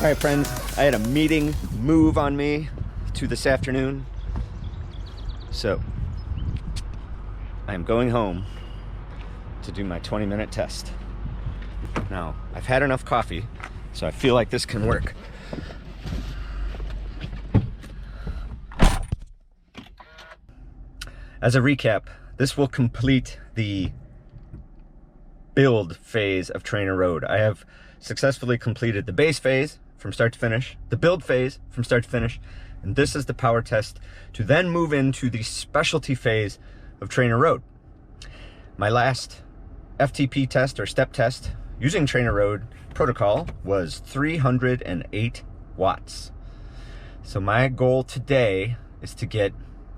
All right, friends, I had a meeting move on me to this afternoon. So I'm going home to do my 20-minute test. Now, I've had enough coffee, so I feel like this can work. As a recap, this will complete the build phase of TrainerRoad. I have successfully completed the base phase from start to finish, the build phase from start to finish, and this is the power test to then move into the specialty phase of TrainerRoad. My last FTP test or step test using TrainerRoad protocol was 308 watts. So my goal today is to get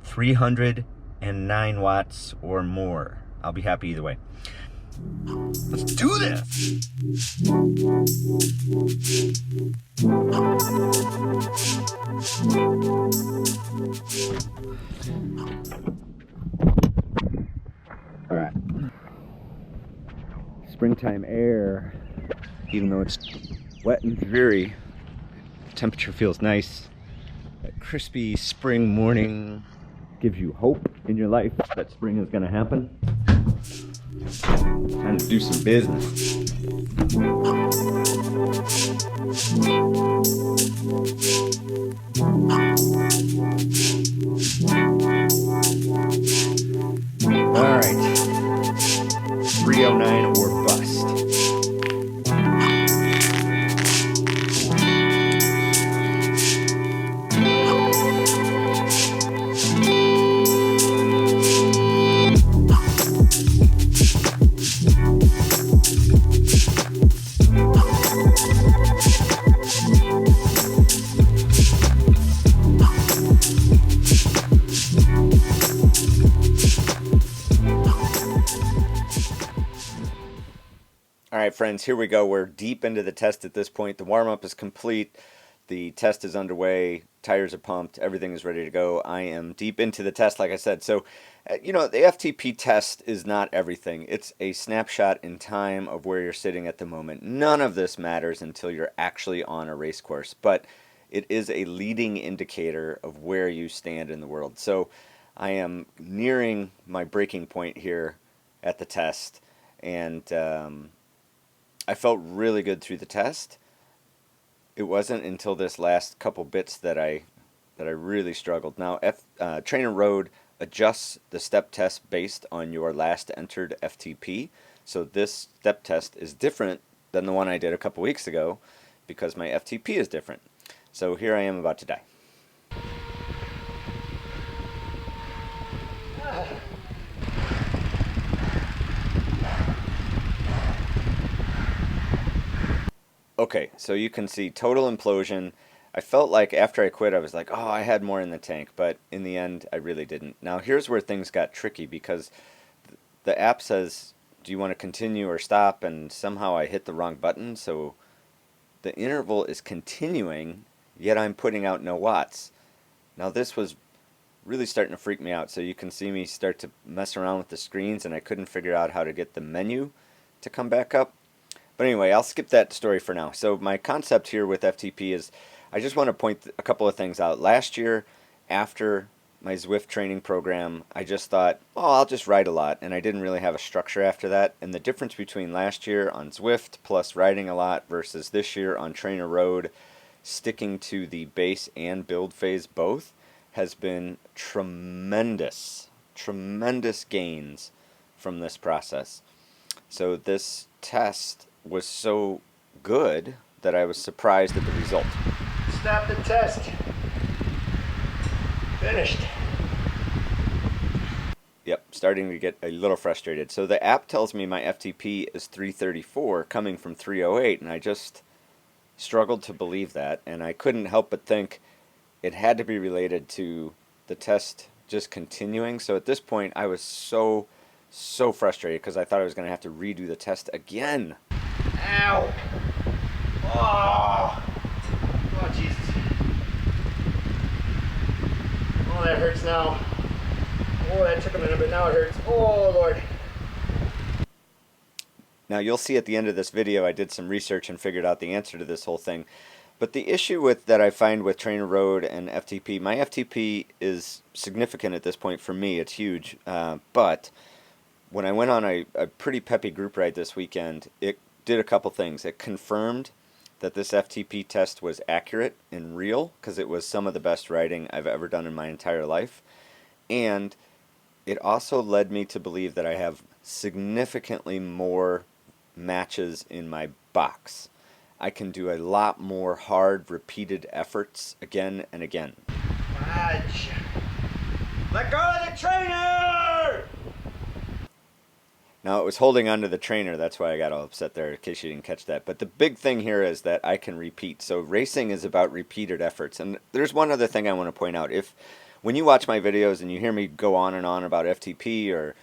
309 watts or more. I'll be happy either way. Let's do this! All right. Springtime air, even though it's wet and dreary, the temperature feels nice. That crispy spring morning gives you hope in your life that spring is going to happen. Time to do some business. All right, 309 or bust. All right, friends, here we go. We're deep into the test at this point. The warm-up is complete. The test is underway. Tires are pumped. Everything is ready to go. I am deep into the test, like I said. So, you know, the FTP test is not everything. It's a snapshot in time of where you're sitting at the moment. None of this matters until you're actually on a race course, but it is a leading indicator of where you stand in the world. So I am nearing my breaking point here at the test, and I felt really good through the test. It wasn't until this last couple bits that I really struggled. Now, TrainerRoad adjusts the step test based on your last entered FTP. So this step test is different than the one I did a couple weeks ago because my FTP is different. So here I am about to die. Okay, so you can see total implosion. I felt like after I quit, I was like, oh, I had more in the tank, but in the end, I really didn't. Now, here's where things got tricky because the app says, do you want to continue or stop? And somehow I hit the wrong button, so the interval is continuing, yet I'm putting out no watts. Now, this was really starting to freak me out, so you can see me start to mess around with the screens, and I couldn't figure out how to get the menu to come back up. But anyway, I'll skip that story for now. So my concept here with FTP is I just want to point a couple of things out. Last year, after my Zwift training program, I just thought, oh, I'll just ride a lot. And I didn't really have a structure after that. And the difference between last year on Zwift plus riding a lot versus this year on TrainerRoad, sticking to the base and build phase both, has been tremendous. Tremendous gains from this process. So this test was so good that I was surprised at the result. Stop the test. Finished. Yep, starting to get a little frustrated. So the app tells me my FTP is 334 coming from 308, and I just struggled to believe that, and I couldn't help but think it had to be related to the test just continuing. So at this point I was so frustrated because I thought I was going to have to redo the test again. Ow! Oh! Oh, Jesus. Oh, that hurts now. Oh, that took a minute, but now it hurts. Oh, Lord. Now, you'll see at the end of this video I did some research and figured out the answer to this whole thing. But the issue with that I find with TrainerRoad and FTP, my FTP is significant at this point for me. It's huge. But when I went on a pretty peppy group ride this weekend, it did a couple things. It confirmed that this FTP test was accurate and real, because it was some of the best riding I've ever done in my entire life. And it also led me to believe that I have significantly more matches in my box. I can do a lot more hard, repeated efforts again and again. Fudge! Let go of the trainer! Now, it was holding onto the trainer, that's why I got all upset there, in case you didn't catch that. But the big thing here is that I can repeat. So racing is about repeated efforts. And there's one other thing I want to point out. When you watch my videos and you hear me go on and on about FTP or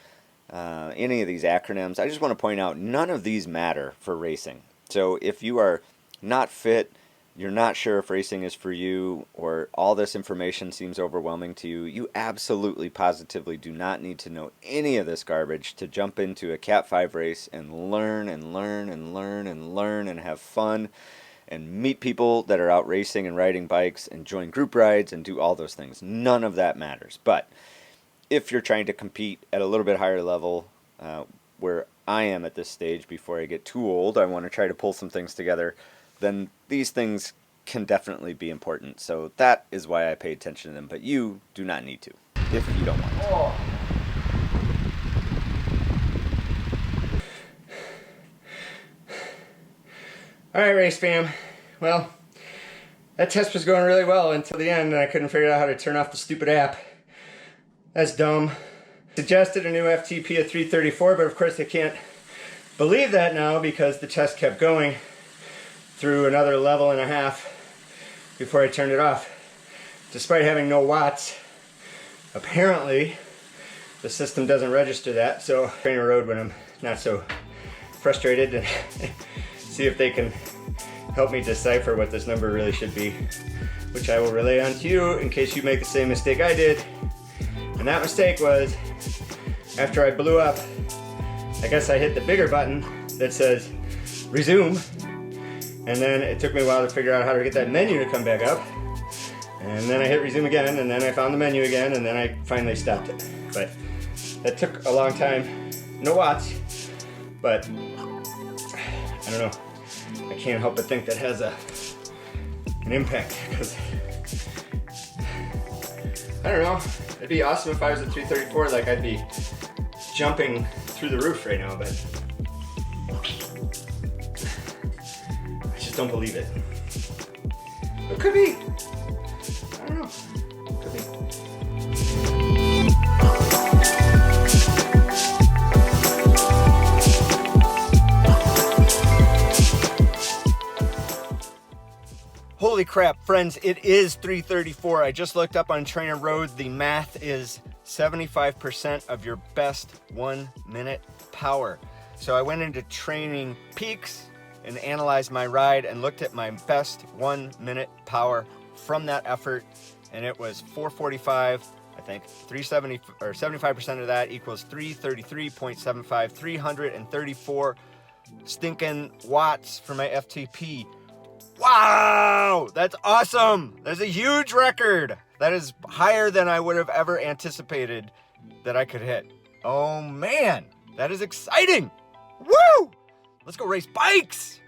any of these acronyms, I just want to point out none of these matter for racing. So if you are not fit, you're not sure if racing is for you, or all this information seems overwhelming to you, you absolutely positively do not need to know any of this garbage to jump into a Cat 5 race and learn and learn and learn and learn and have fun and meet people that are out racing and riding bikes and join group rides and do all those things. None of that matters. But if you're trying to compete at a little bit higher level, where I am at this stage before I get too old, I want to try to pull some things together, then these things can definitely be important. So that is why I pay attention to them, but you do not need to, if you don't want to. Oh. Alright, race fam. Well, that test was going really well until the end, and I couldn't figure out how to turn off the stupid app. That's dumb. Suggested a new FTP of 334, but of course I can't believe that now because the test kept going through another level and a half before I turned it off. Despite having no watts, apparently the system doesn't register that, so TrainerRoad, when I'm not so frustrated, and see if they can help me decipher what this number really should be, which I will relay on to you in case you make the same mistake I did. And that mistake was, after I blew up, I guess I hit the bigger button that says resume, and then it took me a while to figure out how to get that menu to come back up, and then I hit resume again, and then I found the menu again, and then I finally stopped it. But that took a long time. No watts, but I don't know. I can't help but think that has an impact, because I don't know. It'd be awesome if I was at 334, like I'd be jumping through the roof right now, but I just don't believe it. It could be. I don't know. Could be. Holy crap, friends, it is 334. I just looked up on TrainerRoad. The math is 75% of your best 1 minute power. So I went into Training Peaks and analyzed my ride and looked at my best 1 minute power from that effort, and it was 445. I think 370, or 75% of that equals 333.75, 334 stinking watts for my FTP. Wow, that's awesome. That's a huge record. That is higher than I would have ever anticipated that I could hit. Oh man, that is exciting. Woo! Let's go race bikes.